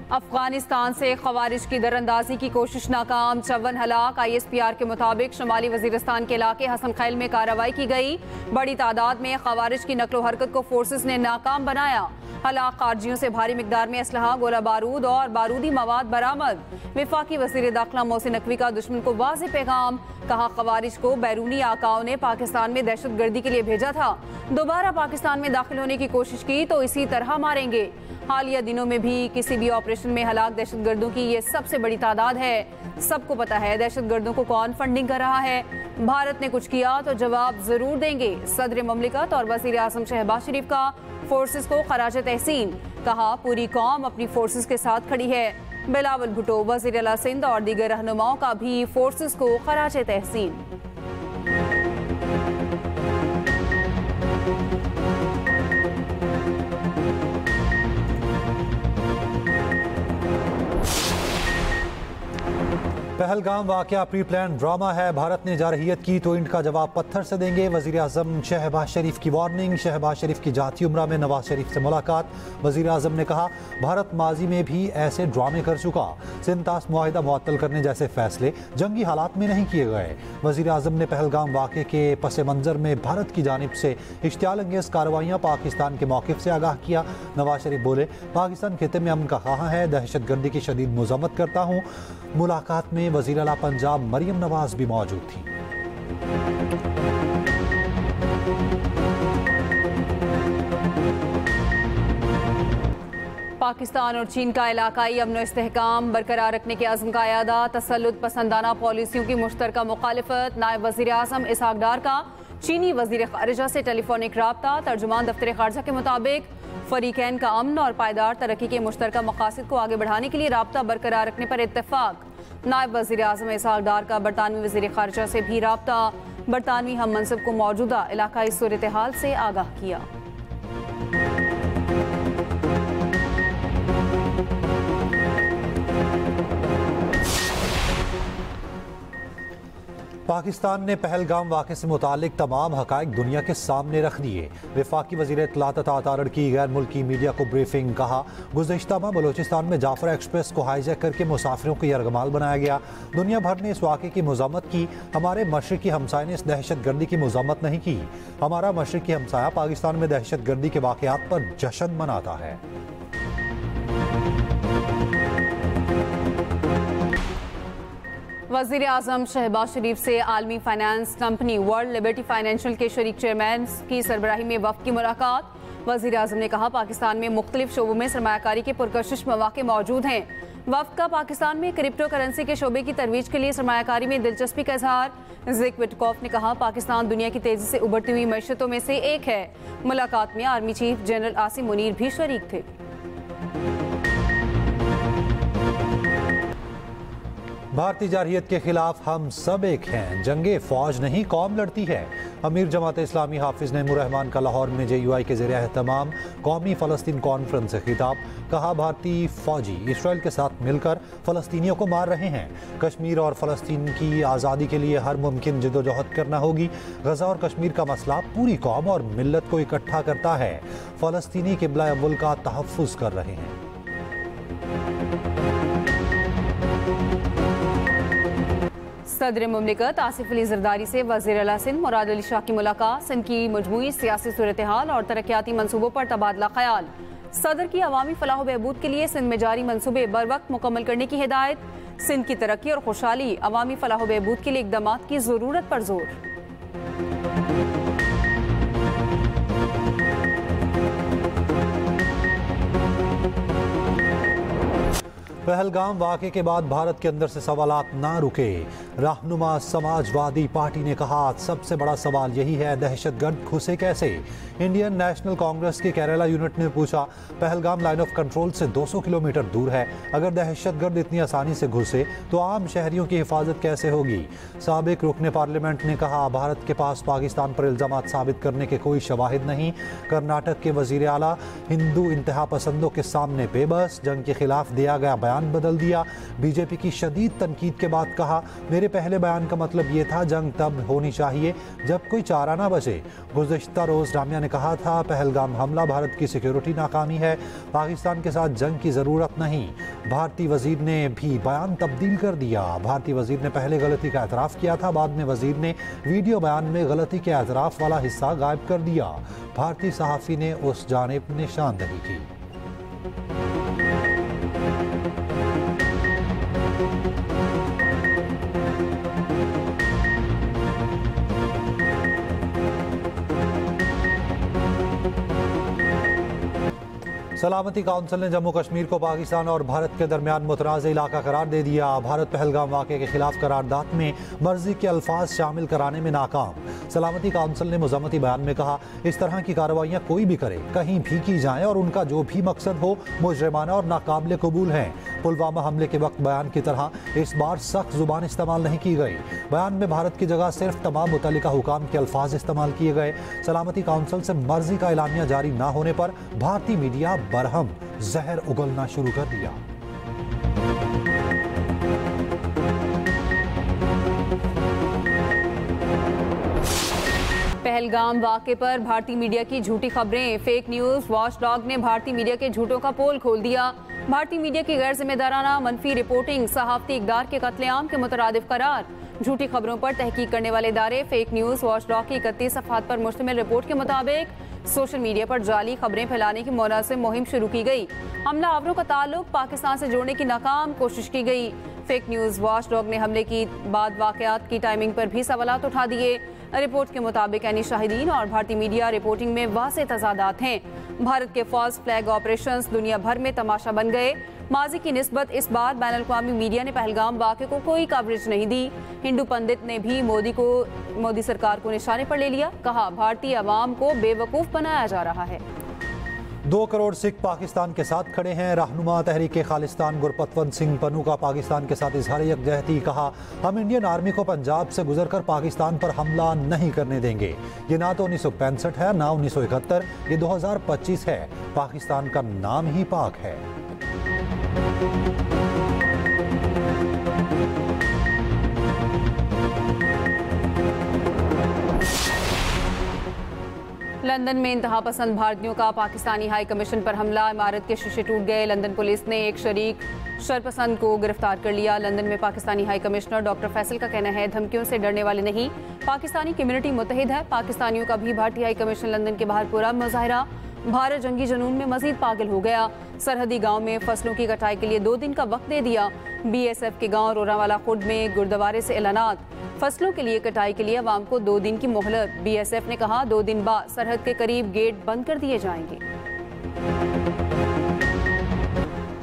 अफगानिस्तान से खवारिज की दरअंदाजी की कोशिश नाकाम, 54 हलाक। ISPR के मुताबिक शुमाली वजीरिस्तान के इलाके हसन खैल में कार्रवाई की गई। बड़ी तादाद में खवारिज की नकलो हरकत को फोर्सेस ने नाकाम बनाया। हलाक खारजियों से भारी मिकदार में असलहा, गोला बारूद और बारूदी मवाद बरामद। वफाकी वज़ीर दाखिला मोहसिन नकवी का दुश्मन को वाज़ेह पैगाम, कहा खवारिज को बैरूनी आकाओं ने पाकिस्तान में दहशत गर्दी के लिए भेजा था, दोबारा पाकिस्तान में दाखिल होने की कोशिश की तो इसी तरह मारेंगे। हालिया दिनों में भी किसी भी ऑपरेशन में हलाक दहशत गर्दों की ये सबसे बड़ी तादाद है। सबको पता है दहशत गर्दों को कौन फंडिंग कर रहा है। भारत ने कुछ किया तो जवाब जरूर देंगे। सदर ममलिकत और वज़ीर आज़म शहबाज शरीफ का फोर्सेस को खराज तहसीन, कहा पूरी कौम अपनी फोर्सेस के साथ खड़ी है। बिलावल भुट्टो, वज़ीर आला सिंध और दीगर रहनुमाओं का भी फोर्सेस को खराज तहसीन। पहलगाम वाक़या प्री प्लान ड्रामा है, भारत ने जारहियत की तो इंड का जवाब पत्थर से देंगे। वज़ीर आज़म शहबाज शरीफ की वार्निंग, शहबाज शरीफ की जाती उम्रा में नवाज शरीफ से मुलाकात। वज़ीर आज़म ने कहा भारत माजी में भी ऐसे ड्रामे कर चुका, सिंतास मुआहिदा मुअत्तल करने जैसे फैसले जंगी हालात में नहीं किए गए। वज़ीर आज़म ने पहलगाम वाक़े के पस मंज़र में भारत की जानिब से इश्तियाल अंगेज़ कार्रवाइयाँ पाकिस्तान के मौक़िफ़ से आगाह किया। नवाज शरीफ बोले पाकिस्तान खिते में अमन का ख़्वाह है, दहशत गर्दी की शदीद मज़म्मत करता हूँ। मुलाकात में वज़ीर आला पंजाब मरियम नवाज भी मौजूद थी। पाकिस्तान और चीन का इलाकाई अमन इस्तेहकाम बरकरार रखने के अज़्म का यादा, तसल्लुत पसंदाना पॉलिसियों की मुश्तरका मुखालिफत। नायब वज़ीर आज़म इसहाक डार का चीनी वज़ीर ख़ारिजा से टेलीफोनिक राब्ता। तर्जुमान दफ्तर ख़ारिजा के मुताबिक फ़रीक़ैन का अमन और पायदार तरक्की के मुश्तरका मक़ासिद को आगे बढ़ाने के लिए राब्ता बरकरार रखने पर इत्तेफाक। नायब वज़ीर आज़म इसहाक डार का बरतानवी वज़ीर ख़ारिजा से भी राब्ता, बरतानवी हम मनसब को मौजूदा इलाकाई सूरत हाल से आगाह किया। पाकिस्तान ने पहलगाम वाक़े से मुतालिक तमाम हक़ाइक़ दुनिया के सामने रख दिए। वफाकी वज़ीर इत्तलात तारड़ की गैर मुल्की मीडिया को ब्रीफिंग, कहा गुज़िश्ता माह बलोचिस्तान में जाफर एक्सप्रेस को हाईजैक करके मुसाफिरों को यरगमाल बनाया गया। दुनिया भर ने इस वाक़े की मज़म्मत की। हमारे मशरिकी हमसाये ने इस दहशत गर्दी की मज़म्मत नहीं की। हमारा मशरिकी हमसाया पाकिस्तान में दहशत गर्दी के वाक़यात पर जश्न मनाता है। वज़ीर आज़म शहबाज शरीफ से आलमी finance company world liberty financial के शरीक चेयरमैन की सरबराही में वफ़द की मुलाकात। वज़ीर आज़म ने कहा पाकिस्तान में मुख्तलिफ शोबों में सरमायाकारी के पुरकशिश मौके मौजूद हैं। वफ़द का पाकिस्तान में क्रिप्टो करेंसी के शोबे की तरवीज के लिए सरमायाकारी में दिलचस्पी का इजहार। ज़िक विटकॉफ ने कहा पाकिस्तान दुनिया की तेज़ी से उभरती हुई मैशतों में से एक है। मुलाकात में army chief general Asim Munir भी शरीक थे। भारतीय जारहियत के खिलाफ हम सब एक हैं, जंगे फौज नहीं कौम लड़ती है। अमीर जमात इस्लामी हाफिज नईमुर रहमान का लाहौर में JUI के ज़रिए एहतमाम कौमी फ़लस्तीन कॉन्फ्रेंस से खिताब, कहा भारतीय फौजी इसराइल के साथ मिलकर फ़लस्तीनियों को मार रहे हैं। कश्मीर और फ़लस्तीन की आज़ादी के लिए हर मुमकिन जदोजहद करना होगी। गज़ा और कश्मीर का मसला पूरी कौम और मिल्लत को इकट्ठा करता है। फ़लस्तीनी क़िबला अव्वल का तहफ़्फ़ुज़ कर रहे हैं। सदर मुमलिकत आसिफ अली ज़रदारी से वज़ीर आला सिंध मुराद अली शाह की मुलाकात। सिंध की मजमूई सियासी सूरत हाल और तरक्याती मनसूबों पर तबादला ख्याल। सदर की अवामी फलाह बहबूद के लिए सिंध में जारी मनसूबे बर वक्त मुकम्मल करने की हिदायत। सिंध की तरक्की और खुशहाली अवामी फलाह बहबूद के लिए इक़दामात की ज़रूरत पर जोर। पहलगाम वाक़े के बाद भारत के अंदर से सवालात ना रुके। रहनुमा समाजवादी पार्टी ने कहा सबसे बड़ा सवाल यही है दहशतगर्द घुसे कैसे। इंडियन नेशनल कांग्रेस की केरला यूनिट ने पूछा पहलगाम लाइन ऑफ कंट्रोल से 200 किलोमीटर दूर है, अगर दहशतगर्द इतनी आसानी से घुसे तो आम शहरियों की हिफाजत कैसे होगी। साबिक रुकने पार्लियामेंट ने कहा भारत के पास पाकिस्तान पर इल्ज़ामात साबित करने के कोई शवाहिद नहीं। कर्नाटक के वज़ीर आला हिंदू इंतहा पसंदों के सामने बेबस, जंग के खिलाफ दिया गया बयान बदल दिया। बीजेपी की शदीद तनकीद के बाद कहा मेरे पहले बयान का मतलब ये था जंग तब होनी चाहिए जब कोई चारा ना बचे। गुज़िश्ता रोज़ जामिया ने कहा था पहलगाम हमला भारत की सिक्योरिटी नाकामी है, पाकिस्तान के साथ जंग की ज़रूरत नहीं। भारतीय वजीर ने भी बयान तब्दील कर दिया। भारतीय वजीर ने पहले गलती का एतराफ़ किया था, बाद में वजीर ने वीडियो बयान में गलती के एतराफ़ वाला हिस्सा गायब कर दिया। भारतीय सहाफ़ी ने उस जानिब निशानदही की। सलामती काउंसिल ने जम्मू कश्मीर को पाकिस्तान और भारत के दरमियान मुतनाज़ इलाका करार दे दिया। भारत पहलगाम वाक़े के खिलाफ करारदाद में मर्जी के अल्फाज शामिल कराने में नाकाम। सलामती काउंसिल ने मुज़म्मती बयान में कहा, इस तरह की कार्रवाइयाँ कोई भी करे, कहीं भी की जाएँ और उनका जो भी मकसद हो मुजरिमाना और नाकाबिल कबूल हैं। पुलवामा हमले के वक्त बयान की तरह इस बार सख्त जुबान इस्तेमाल नहीं की गई। बयान में भारत की जगह सिर्फ तमाम मुतल्लिका हुकाम के अल्फाज इस्तेमाल किए गए। सलामती काउंसिल से मर्जी का एलानिया जारी न होने पर भारतीय मीडिया बरहम जहर उगलना शुरू कर दिया। पहलगाम वाक़े पर भारतीय मीडिया की झूठी खबरें। फेक न्यूज़ वॉच डॉग ने भारतीय मीडिया के झूठों का पोल खोल दिया। भारतीय मीडिया की गैर जिम्मेदाराना मनफी रिपोर्टिंग सहाफ़ती इक़दार के कत्लेआम के मुतरादिफ करार। झूठी खबरों पर तहकीक करने वाले इदारे फेक न्यूज़ वॉच डॉग की 31 सफ़हात पर मुश्तमिल रिपोर्ट के मुताबिक सोशल मीडिया पर जाली खबरें फैलाने की मुनासिब मुहिम शुरू की गई। हमलावरों का ताल्लुक पाकिस्तान से जोड़ने की नाकाम कोशिश की गई। फेक न्यूज़ वॉच डॉग ने हमले की बाद वाक़यात की टाइमिंग पर भी सवालात उठा दिए। रिपोर्ट के मुताबिक यानी शाहिदीन और भारतीय मीडिया रिपोर्टिंग में वाज़ेह तज़ादात हैं। भारत के फॉल्स फ्लैग ऑपरेशंस दुनिया भर में तमाशा बन गए। माजी की निस्बत इस बार बैनुल-अक़वामी मीडिया ने पहलगाम वाक़े को कोई कवरेज नहीं दी। हिंदू पंडित ने भी मोदी सरकार को निशाने पर ले लिया। कहा, भारतीय अवाम को बेवकूफ़ बनाया जा रहा है। 2 करोड़ सिख पाकिस्तान के साथ खड़े हैं। रहनुमा तहरीक खालिस्तान गुरपतवंत सिंह पन्नू का पाकिस्तान के साथ इजहार यकजहती। कहा, हम इंडियन आर्मी को पंजाब से गुजरकर पाकिस्तान पर हमला नहीं करने देंगे। ये ना तो 1965 है ना 1971, ये 2025 है। पाकिस्तान का नाम ही पाक है। लंदन में इंतहा पसंद भारतीयों का पाकिस्तानी हाई कमीशन पर हमला। इमारत के शीशे टूट गए। लंदन पुलिस ने एक शरीक शरपसंद को गिरफ्तार कर लिया। लंदन में Pakistani high commissioner doctor Faisal का कहना है, धमकियों से डरने वाले नहीं, पाकिस्तानी कम्युनिटी मुत्तहिद है। पाकिस्तानियों का भी भारतीय हाई कमीशन लंदन के बाहर पूरा मुजाहिरा। भारत जंगी जुनून में मजीद पागल हो गया। सरहदी गांव में फसलों की कटाई के लिए 2 दिन का वक्त दे दिया। BSF के गांव रोरावाला खुर्द में गुरुद्वारे से ऐलानात। फसलों के लिए कटाई के लिए अवाम को 2 दिन की मोहलत। BSF ने कहा, 2 दिन बाद सरहद के करीब गेट बंद कर दिए जाएंगे।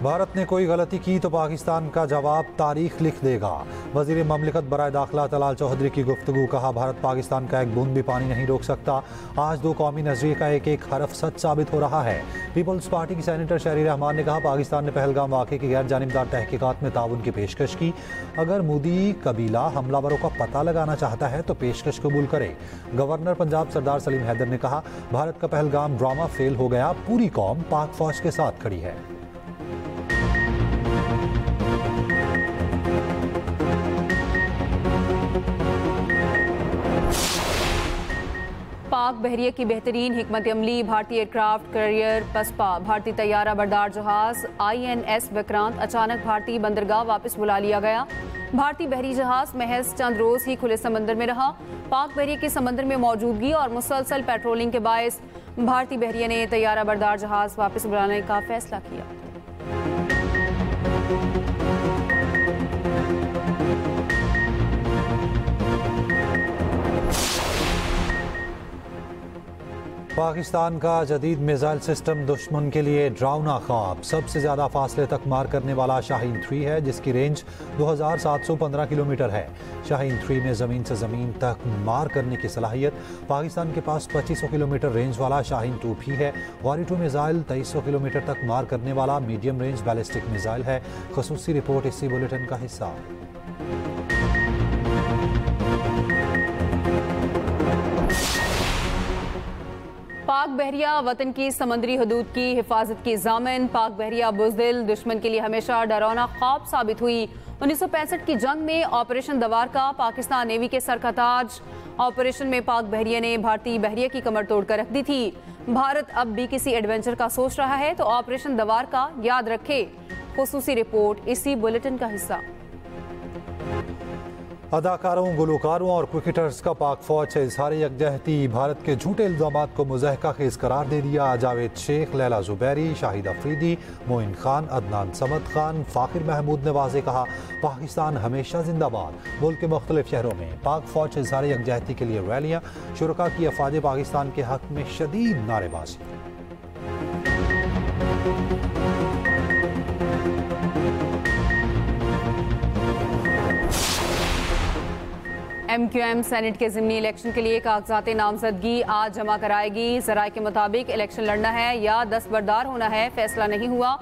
भारत ने कोई गलती की तो पाकिस्तान का जवाब तारीख लिख देगा। वज़ीर ममलिकत बराए दाखिला तलाल चौधरी की गुफ्तगू। कहा, भारत पाकिस्तान का एक बूंद भी पानी नहीं रोक सकता। आज 2 कौमी नजरिए का एक हरफ सच साबित हो रहा है। पीपल्स पार्टी की सेनेटर शहरी रहमान ने कहा, पाकिस्तान ने पहलगाम वाक़े की गैर जानिबदार तहकीकात में ताउन की पेशकश की। अगर मोदी कबीला हमलावरों का पता लगाना चाहता है तो पेशकश कबूल करे। गवर्नर पंजाब सरदार सलीम हैदर ने कहा, भारत का पहलगाम ड्रामा फेल हो गया, पूरी कौम पाक फौज के साथ खड़ी है। पाक बहरिया की बेहतरीन हिकमत अमली। भारतीय एयरक्राफ्ट कैरियर पसपा, भारतीय तैयारा बरदार जहाज INS विक्रांत अचानक भारतीय बंदरगाह वापस बुला लिया गया। भारतीय बहरी जहाज महज चंद रोज ही खुले समंदर में रहा। पाक बहरिया के समंदर में मौजूदगी और मुसलसल पेट्रोलिंग के बायस भारतीय बहरिया ने तैयारा बरदार जहाज वापस बुलाने का फैसला किया। पाकिस्तान का जदीद मिसाइल सिस्टम दुश्मन के लिए डरावना ख्वाब। सबसे ज़्यादा फासले तक मार करने वाला शाहीन 3 है, जिसकी रेंज 2715 किलोमीटर है। शाहीन 3 में ज़मीन से ज़मीन तक मार करने की सलाहियत। पाकिस्तान के पास 2500 किलोमीटर रेंज वाला शाहीन 2 भी है। गौरी 2 मिसाइल 2300 किलोमीटर तक मार करने वाला मीडियम रेंज बैलिस्टिक मिसाइल है। खसूसी रिपोर्ट इसी बुलेटिन का हिस्सा। पाक बहरिया वतन की समंदरी हदूद की हिफाजत की जामिन। पाक बहरिया बुज़दिल दुश्मन के लिए हमेशा डरावना ख्वाब साबित हुई। 1965 की जंग में ऑपरेशन दवार का पाकिस्तान नेवी के सर का ताज। ऑपरेशन में पाक बहरिया ने भारतीय बहरिया की कमर तोड़कर रख दी थी। भारत अब भी किसी एडवेंचर का सोच रहा है तो ऑपरेशन दवार का याद रखे। खुसूसी रिपोर्ट इसी बुलेटिन का हिस्सा। अदाकारों, गुलकारों और क्रिकेटर्स का पाक फौज से इजहार यकजहती, भारत के झूठे इल्जामात को मुज़हका खेज करार दे दिया। जावेद शेख, लैला जुबैरी, शाहिद अफरीदी, मोइन खान, अदनान समद खान, फाखिर महमूद ने वाज़े कहा, पाकिस्तान हमेशा जिंदाबाद। मुल्क के मुख्तलिफ शहरों में पाक फौज से इजहार यकजहती के लिए रैलियाँ, शुरका की अफवाज पाकिस्तान के हक में शदीद नारेबाजी। MQM सेनेट के ज़िमनी इलेक्शन के लिए कागजात नामजदगी आज जमा कराएगी। ज़राए के मुताबिक इलेक्शन लड़ना है या दस्तबरदार होना है, फैसला नहीं हुआ।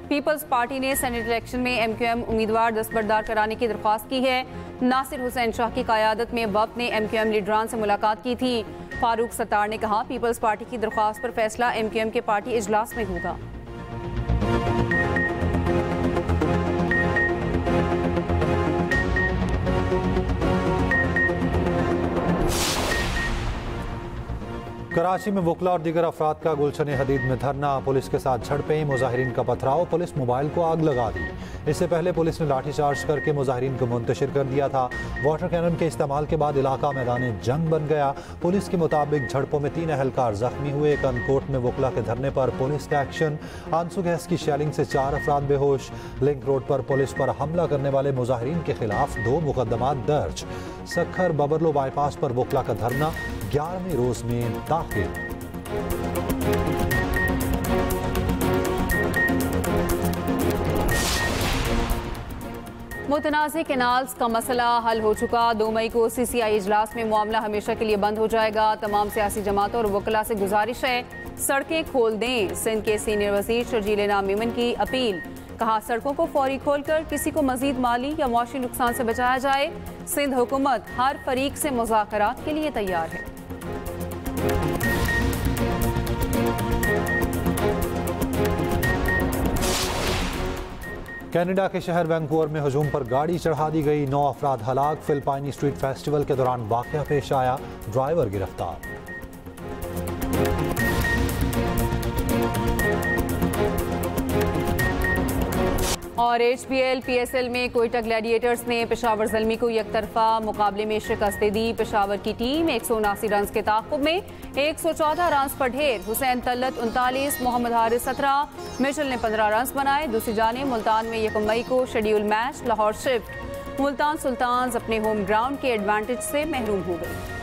पीपल्स पार्टी ने सेनेट इलेक्शन में MQM उम्मीदवार दस्तबरदार कराने की दरख्वास्त की है। नासिर हुसैन शाह की क़यादत में वफ़द ने MQM लीडरान से मुलाकात की थी। फारूक सत्तार ने कहा, पीपल्स पार्टी की दरख्वास्त पर फैसला MQM के पार्टी इजलास में होगा। कराची में वकला और दीगर अफराद का गुलशन हदीद में धरना, पुलिस के साथ झड़पें, मुजाहिरीन का पथराव, पुलिस मोबाइल को आग लगा दी। इससे पहले पुलिस ने लाठीचार्ज करके मुजाहिरीन को मुंतशिर कर दिया था। वाटर कैनन के इस्तेमाल के बाद इलाका मैदान जंग बन गया। पुलिस के मुताबिक झड़पों में 3 अहलकार जख्मी हुए। कनकोट में वकला के धरने पर पुलिस का एक्शन, आंसू गैस की शेलिंग से 4 अफराद बेहोश। लिंक रोड पर पुलिस पर हमला करने वाले मुजाहिरीन के खिलाफ 2 मुकदमात दर्ज। सखर बबरलो बाईपास पर वकला का धरना 11वें रोज में दाखिल। मुतनाज़े कैनाल्स का मसला हल हो चुका। 2 मई को CCI इजलास में मामला हमेशा के लिए बंद हो जाएगा। तमाम सियासी जमातों और वकला से गुजारिश है, सड़कें खोल दें। सिंध के सीनियर वजीर शर्जील इनाम मेमन की अपील, कहा, सड़कों को फौरी खोलकर किसी को मजीद माली या मुआशी नुकसान से बचाया जाए। सिंध हुकूमत हर फरीक से मुज़ाकरात के लिए तैयार है। कनाडा के शहर वैंकूवर में हजूम पर गाड़ी चढ़ा दी गई, 9 अफराद हलाक। फिलिपाइनी स्ट्रीट फेस्टिवल के दौरान वाकया पेश आया, ड्राइवर गिरफ्तार। और HPL PSL में कोयटा ग्लैडिएटर्स ने पेशावर ज़ल्मी को एकतरफा मुकाबले में शिकस्त दे दी। पेशावर की टीम 179 रन के ताक़ुब में 114 रन पर ढेर। हुसैन तल्लत 39, मोहम्मद हारिस 17, मिशेल ने 15 रन बनाए। दूसरी जाने मुल्तान में 1 मई को schedule match Lahore shift. Multan Sultans अपने होम ग्राउंड के एडवांटेज से महरूम हो गई।